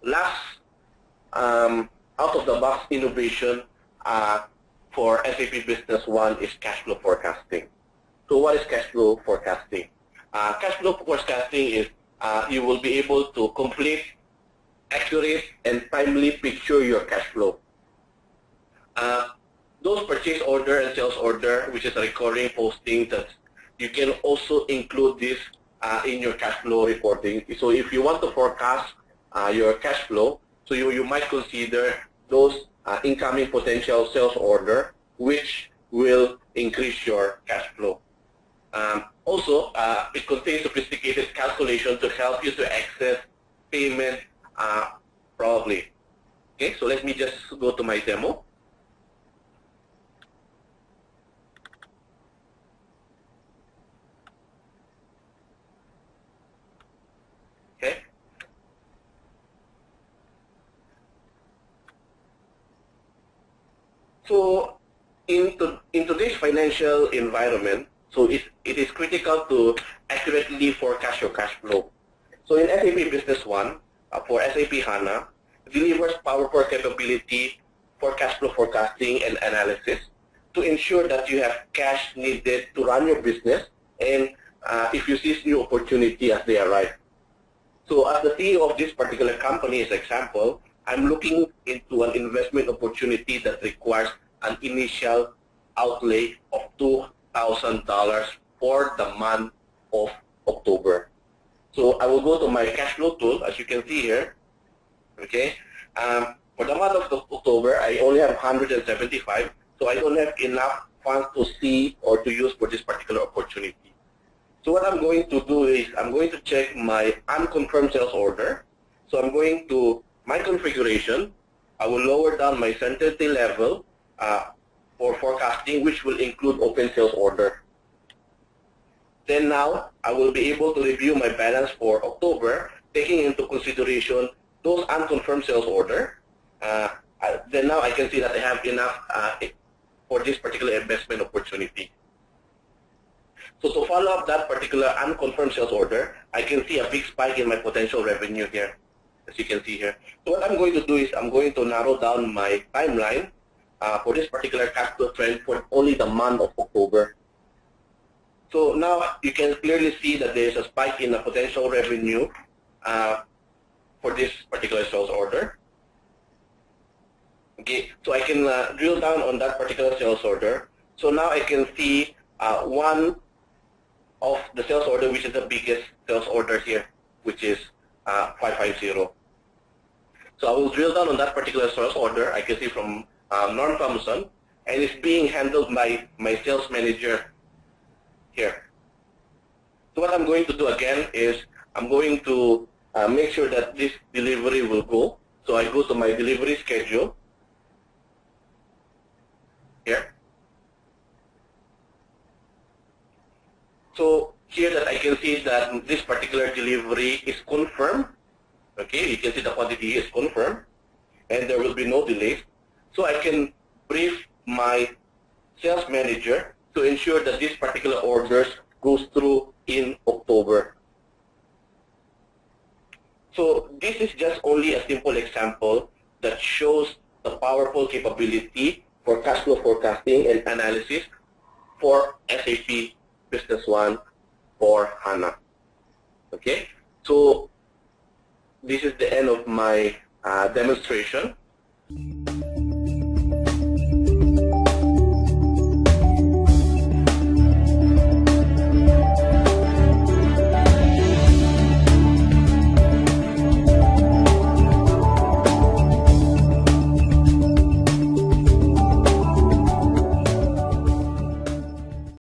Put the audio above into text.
Last out-of-the-box innovation for SAP Business One is cash flow forecasting. So what is cash flow forecasting? Cash flow forecasting is you will be able to complete, accurate, and timely picture your cash flow. Those purchase order and sales order, which is a recurring posting, that you can also include this in your cash flow reporting. So if you want to forecast your cash flow, so you might consider those incoming potential sales order, which will increase your cash flow. Also, it contains sophisticated calculation to help you to access payment probably. Okay, so let me just go to my demo. Okay. So in today's financial environment, so it is critical to accurately forecast your cash flow. So in SAP Business One, for SAP HANA, delivers powerful capability for cash flow forecasting and analysis to ensure that you have cash needed to run your business and if you seize new opportunity as they arrive. So as the CEO of this particular company, as example, I'm looking into an investment opportunity that requires an initial outlay of $2,000 for the month of October. So I will go to my cash flow tool, as you can see here. Okay, for the month of October, I only have 175, so I don't have enough funds to see or to use for this particular opportunity. So what I'm going to do is I'm going to check my unconfirmed sales order. So I'm going to my configuration. I will lower down my sensitivity level for forecasting, which will include open sales order. Then now I will be able to review my balance for October, taking into consideration those unconfirmed sales order. Then now I can see that I have enough for this particular investment opportunity. So to follow up that particular unconfirmed sales order, I can see a big spike in my potential revenue here, as you can see here. So what I'm going to do is I'm going to narrow down my timeline for this particular cash flow trend for only the month of October. So now you can clearly see that there is a spike in the potential revenue for this particular sales order. Okay, so I can drill down on that particular sales order. So now I can see one of the sales order, which is the biggest sales order here, which is 550. So I will drill down on that particular sales order. I can see from Norm Thompson, and it's being handled by my sales manager here. So what I'm going to do again is I'm going to make sure that this delivery will go. So I go to my delivery schedule here. So here that I can see that this particular delivery is confirmed. Okay, you can see the quantity is confirmed and there will be no delays. So I can brief my sales manager to ensure that this particular orders goes through in October. So this is just only a simple example that shows the powerful capability for cash flow forecasting and analysis for SAP Business One for HANA. Okay, so this is the end of my demonstration.